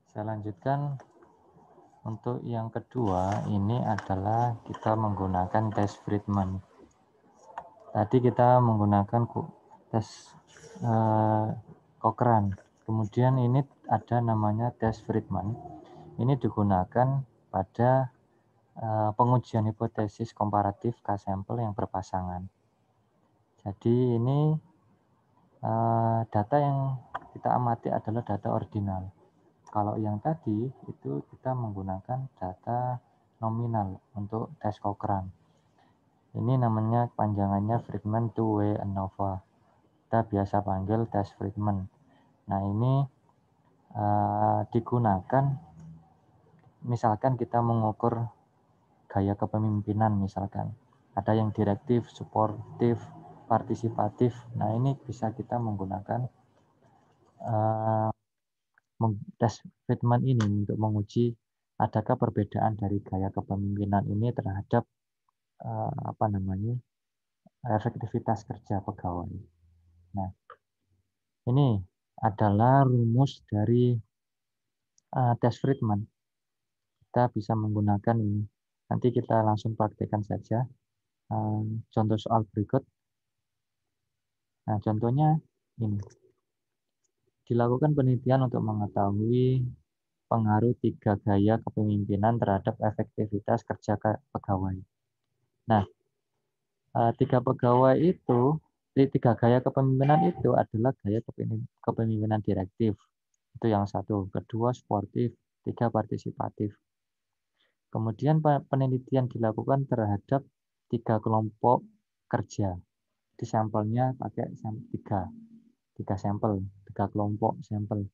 Saya lanjutkan untuk yang kedua, ini adalah kita menggunakan tes Friedman. Tadi kita menggunakan tes Cochrane. Kemudian ini ada namanya tes Friedman. Ini digunakan pada pengujian hipotesis komparatif K-sampel yang berpasangan. Jadi ini data yang kita amati adalah data ordinal. Kalau yang tadi itu kita menggunakan data nominal untuk tes Cochrane. Ini namanya panjangannya Friedman two-way ANOVA. Kita biasa panggil tes Friedman. Nah ini digunakan misalkan kita mengukur gaya kepemimpinan misalkan. Ada yang direktif, suportif, partisipatif. Nah ini bisa kita menggunakan tes Friedman ini untuk menguji adakah perbedaan dari gaya kepemimpinan ini terhadap efektivitas kerja pegawai. Nah, ini adalah rumus dari tes Friedman. Kita bisa menggunakan ini. Nanti kita langsung praktekkan saja. Contoh soal berikut. Nah, contohnya ini. Dilakukan penelitian untuk mengetahui pengaruh 3 gaya kepemimpinan terhadap efektivitas kerja pegawai. Nah, 3 gaya kepemimpinan itu adalah gaya kepemimpinan direktif. Itu yang satu. Kedua, sportif. 3, partisipatif. Kemudian penelitian dilakukan terhadap 3 kelompok kerja. Di sampelnya pakai 3 sampel, 3 kelompok sampel,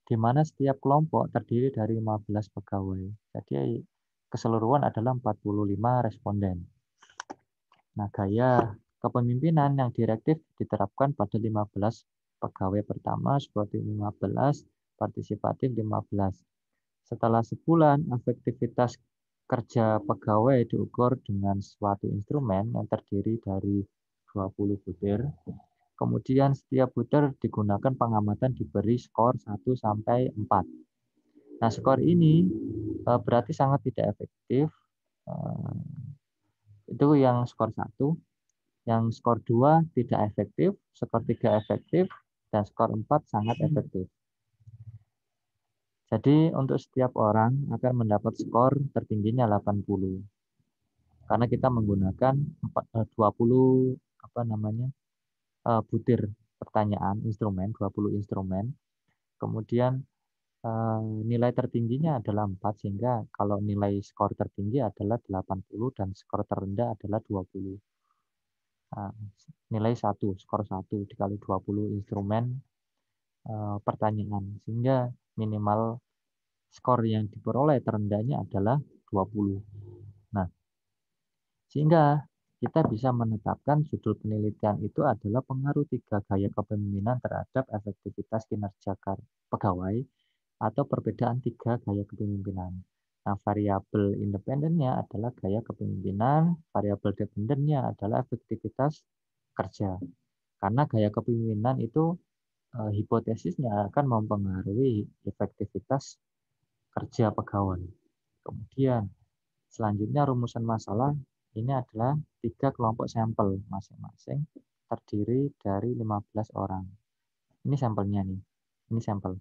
di mana setiap kelompok terdiri dari 15 pegawai. Jadi keseluruhan adalah 45 responden. Nah, gaya kepemimpinan yang direktif diterapkan pada 15 pegawai pertama, seperti 15, partisipatif 15. Setelah sebulan, efektivitas kerja pegawai diukur dengan suatu instrumen yang terdiri dari 20 butir. Kemudian setiap butir digunakan pengamatan diberi skor 1 sampai 4. Nah, skor ini berarti sangat tidak efektif. Itu yang skor 1. Yang skor 2 tidak efektif, skor 3 efektif, dan skor 4 sangat efektif. Jadi untuk setiap orang akan mendapat skor tertingginya 80. Karena kita menggunakan 20 butir pertanyaan instrumen, 20 instrumen. Kemudian nilai tertingginya adalah 4, sehingga kalau nilai skor tertinggi adalah 80 dan skor terendah adalah 20. Nilai 1, skor 1 dikali 20 instrumen pertanyaan, sehingga minimal skor yang diperoleh terendahnya adalah 20. Nah, sehingga kita bisa menetapkan judul penelitian itu adalah pengaruh 3 gaya kepemimpinan terhadap efektivitas kinerja pegawai atau perbedaan 3 gaya kepemimpinan. Nah, variabel independennya adalah gaya kepemimpinan, variabel dependennya adalah efektivitas kerja. Karena gaya kepemimpinan itu hipotesisnya akan mempengaruhi efektivitas kerja pegawai. Kemudian selanjutnya rumusan masalah ini adalah 3 kelompok sampel masing-masing terdiri dari 15 orang. Ini sampelnya nih. Ini sampel.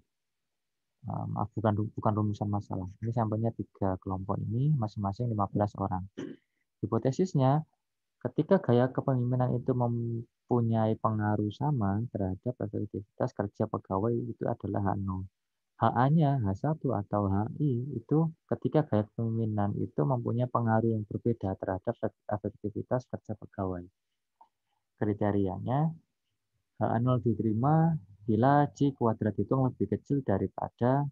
Maaf, bukan rumusan masalah. Ini sampelnya 3 kelompok ini masing-masing 15 orang. Hipotesisnya, ketika gaya kepemimpinan itu mempunyai pengaruh sama terhadap efektivitas kerja pegawai itu adalah H0. HA-nya, H1 atau HI itu ketika gaya kepemimpinan itu mempunyai pengaruh yang berbeda terhadap efektivitas kerja pegawai. Kriterianya, HA0 diterima bila C kuadrat hitung lebih kecil daripada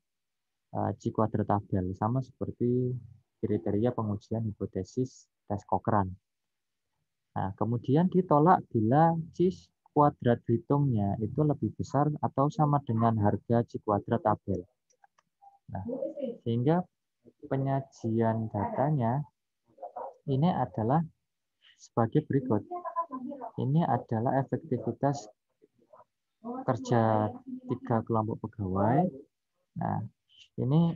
C kuadrat tabel, sama seperti kriteria pengujian hipotesis tes Cochrane. Nah, kemudian ditolak bila C kuadrat hitungnya itu lebih besar atau sama dengan harga C kuadrat tabel. Nah, sehingga penyajian datanya ini adalah sebagai berikut. Ini adalah efektivitas kerja 3 kelompok pegawai. Nah, Ini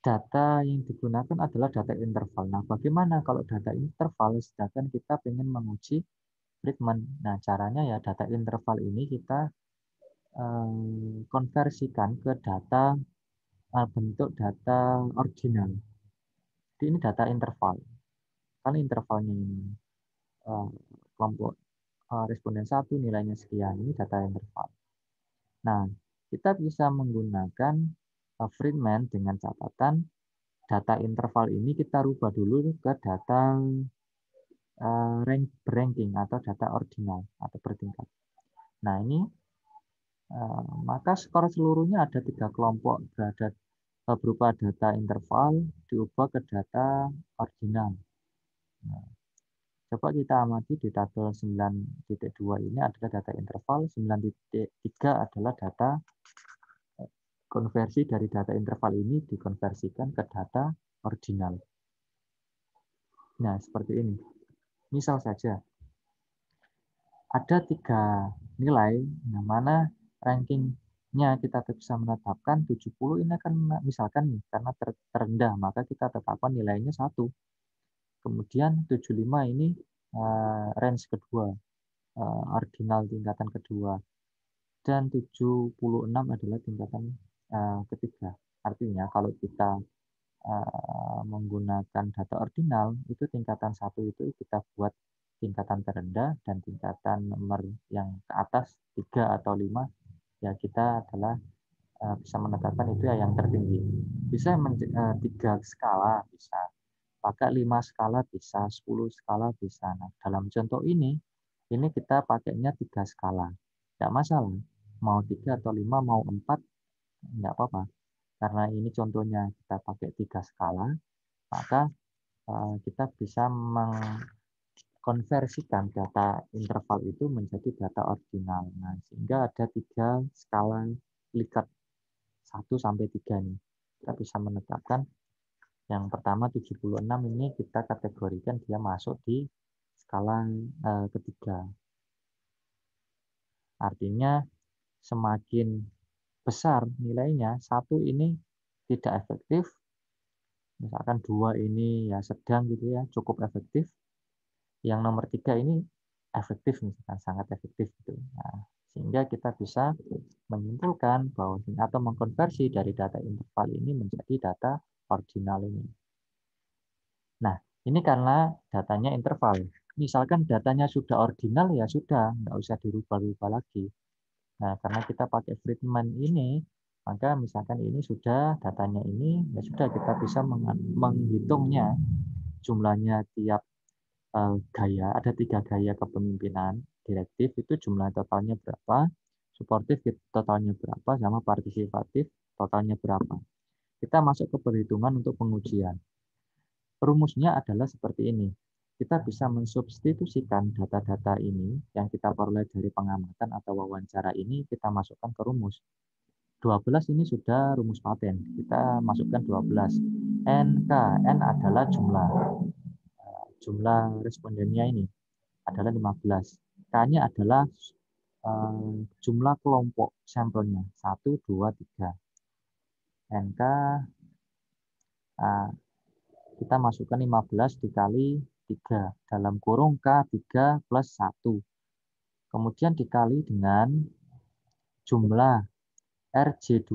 data yang digunakan adalah data interval. Nah, bagaimana kalau data interval sedangkan kita ingin menguji Friedman? Nah, caranya ya data interval ini kita konversikan ke data bentuk data ordinal. Jadi ini data interval. Kalau intervalnya ini kelompok responden 1 nilainya sekian, ini data interval. Nah, kita bisa menggunakan Friedman dengan catatan data interval ini kita rubah dulu ke data ranking atau data ordinal atau bertingkat. Nah, ini maka skor seluruhnya ada 3 kelompok berupa data interval diubah ke data ordinal. Nah, coba kita amati di tabel 9.2 ini adalah data interval, 9.3 adalah data konversi dari data interval ini dikonversikan ke data ordinal. Nah, seperti ini. Misal saja, ada 3 nilai, yang mana rankingnya kita bisa menetapkan 70 ini akan misalkan nih, karena terendah, maka kita tetapkan nilainya 1. Kemudian 75 ini range kedua, ordinal tingkatan kedua. Dan 76 adalah tingkatan ketiga. Artinya kalau kita menggunakan data ordinal, itu tingkatan 1 itu kita buat tingkatan terendah dan tingkatan nomor yang ke atas 3 atau 5 ya kita adalah bisa menetapkan itu ya yang tertinggi. Bisa 3 skala bisa, pakai 5 skala bisa, 10 skala bisa. Nah, dalam contoh ini kita pakainya 3 skala. Tidak masalah, mau 3 atau 5, mau 4, enggak apa-apa. Karena ini contohnya kita pakai 3 skala, maka kita bisa mengkonversikan data interval itu menjadi data ordinal. Nah, sehingga ada 3 skala Likert 1 sampai 3 nih. Kita bisa menetapkan yang pertama 76 ini kita kategorikan dia masuk di skala ketiga. Artinya semakin besar nilainya, 1 ini tidak efektif, misalkan 2 ini ya sedang gitu ya, cukup efektif. Yang nomor 3 ini efektif, misalkan sangat efektif gitu. Nah, sehingga kita bisa menyimpulkan bahwa atau mengkonversi dari data interval ini menjadi data ordinal ini. Nah, ini karena datanya interval. Misalkan datanya sudah ordinal ya sudah, nggak usah dirubah-rubah lagi. Nah, karena kita pakai Friedman ini, maka misalkan ini sudah datanya ini, ya sudah kita bisa menghitungnya jumlahnya tiap gaya. Ada 3 gaya kepemimpinan direktif itu jumlah totalnya berapa, suportif totalnya berapa, sama partisipatif totalnya berapa. Kita masuk ke perhitungan untuk pengujian. Rumusnya adalah seperti ini. Kita bisa mensubstitusikan data-data ini yang kita peroleh dari pengamatan atau wawancara ini kita masukkan ke rumus. 12 ini sudah rumus paten. Kita masukkan 12. NK, N adalah jumlah respondennya ini adalah 15. K-nya adalah jumlah kelompok sampelnya 1, 2, 3. NK kita masukkan 15 dikali 3 dalam kurung K3 plus 1. Kemudian dikali dengan jumlah RJ2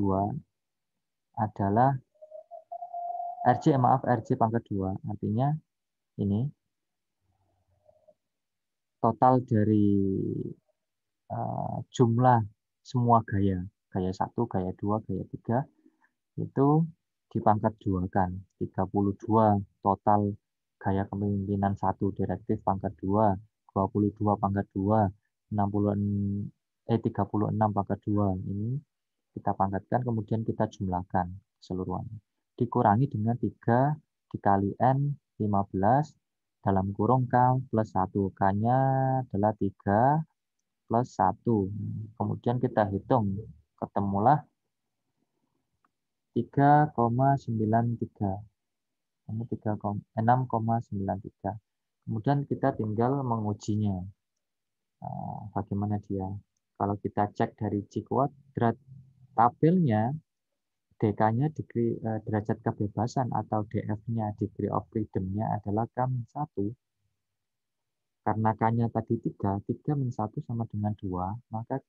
adalah RJ pangkat 2. Artinya ini total dari jumlah semua gaya. Gaya 1, gaya 2, gaya 3 itu dipangkat 2 kan. 32 total gaya kepemimpinan 1 direktif pangkat 2, 22 pangkat 2, 36 pangkat 2. Ini kita pangkatkan kemudian kita jumlahkan keseluruhannya. Dikurangi dengan 3 dikali N 15 dalam kurung K plus 1. K-nya adalah 3 plus 1. Kemudian kita hitung, ketemulah 3,93. 6,93. Kemudian kita tinggal mengujinya. Bagaimana dia? Kalau kita cek dari G kuadrat tabelnya, DK-nya derajat kebebasan atau DF-nya degree of freedom-nya adalah K-1. Karena K-nya tadi 3, 3 min 1 sama dengan 2, maka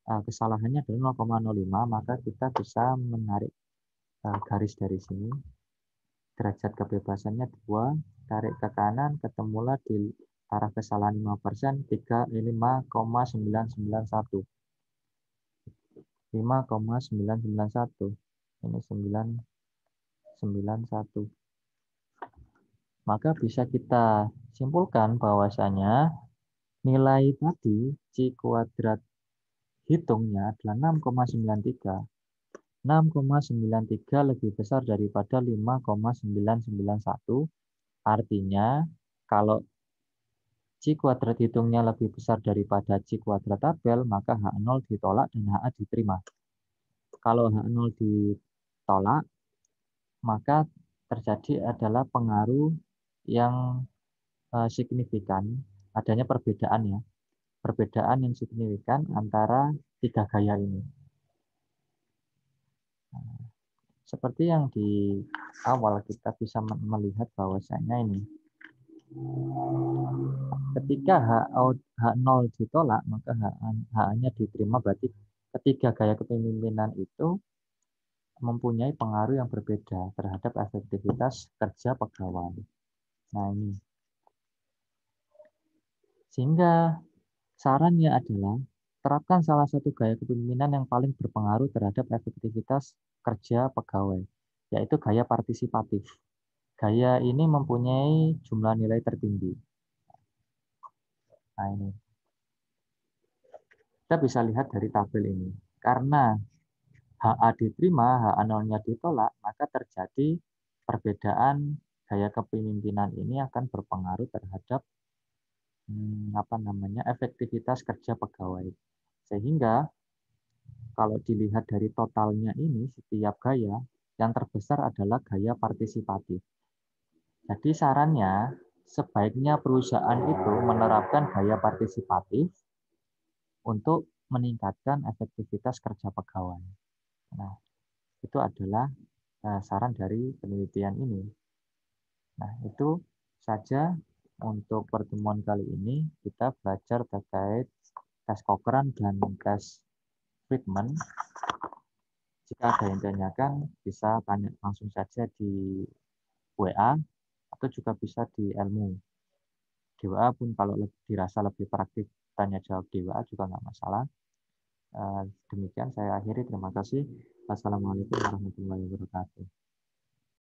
kesalahannya adalah 0,05, maka kita bisa menarik garis dari sini. Derajat kebebasannya 2, tarik ke kanan, ketemulah di arah kesalahan 5%, 5,991. 5,991. Ini 991. Maka bisa kita simpulkan bahwasanya nilai tadi C kuadrat hitungnya adalah 6,93. 6,93 lebih besar daripada 5,991. Artinya kalau C kuadrat hitungnya lebih besar daripada C kuadrat tabel, maka H0 ditolak dan HA diterima. Kalau H0 ditolak, maka terjadi adalah pengaruh yang signifikan, adanya perbedaan ya. Perbedaan yang signifikan antara tiga gaya ini. Seperti yang di awal kita bisa melihat bahwasanya ini. Ketika H0 ditolak, maka H-nya diterima, berarti ketiga gaya kepemimpinan itu mempunyai pengaruh yang berbeda terhadap efektivitas kerja pegawai. Nah ini. Sehingga sarannya adalah terapkan salah satu gaya kepemimpinan yang paling berpengaruh terhadap efektivitas kerja pegawai, yaitu gaya partisipatif. Gaya ini mempunyai jumlah nilai tertinggi. Nah ini. Kita bisa lihat dari tabel ini. Karena HA diterima, HA0-nya ditolak, maka terjadi perbedaan gaya kepemimpinan ini akan berpengaruh terhadap efektivitas kerja pegawai. Sehingga kalau dilihat dari totalnya ini, setiap gaya, yang terbesar adalah gaya partisipatif. Jadi sarannya, sebaiknya perusahaan itu menerapkan gaya partisipatif untuk meningkatkan efektivitas kerja pegawai. Nah, itu adalah saran dari penelitian ini. Nah, itu saja untuk pertemuan kali ini. Kita belajar terkait tes Cochrane dan tes Friedman. Jika ada yang ditanyakan, bisa tanya langsung saja di WA atau juga bisa di Elmu. Di WA pun kalau dirasa lebih praktik tanya jawab di WA juga nggak masalah. Demikian saya akhiri. Terima kasih. Wassalamualaikum warahmatullahi wabarakatuh.